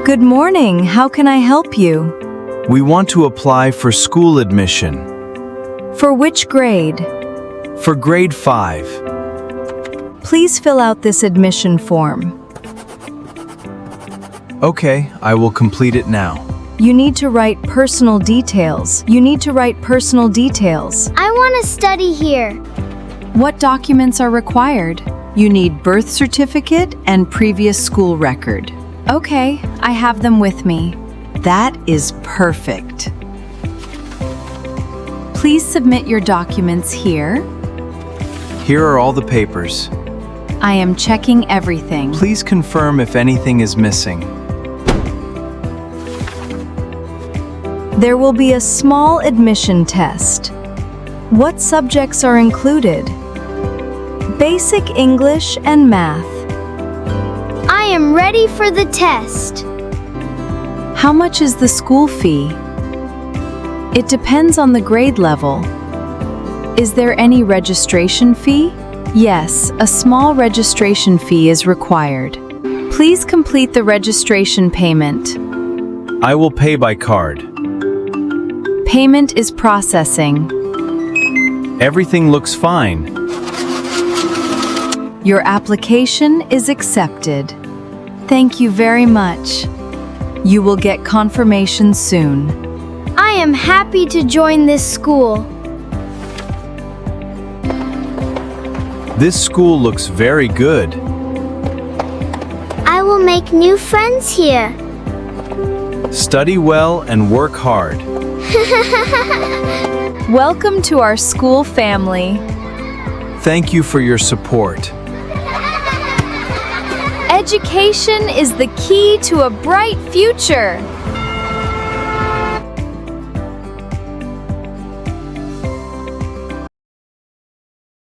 Good morning. How can I help you? We want to apply for school admission. For which grade? For grade 5. Please fill out this admission form. Okay, I will complete it now. You need to write personal details. I want to study here. What documents are required? You need birth certificate and previous school record. Okay, I have them with me. That is perfect. Please submit your documents here. Here are all the papers. I am checking everything. Please confirm if anything is missing. There will be a small admission test. What subjects are included? Basic English and math. I am ready for the test. How much is the school fee? It depends on the grade level. Is there any registration fee? Yes, a small registration fee is required. Please complete the registration payment. I will pay by card. Payment is processing. Everything looks fine. Your application is accepted. Thank you very much. You will get confirmation soon. I am happy to join this school. This school looks very good. I will make new friends here. Study well and work hard. Welcome to our school family. Thank you for your support. Education is the key to a bright future.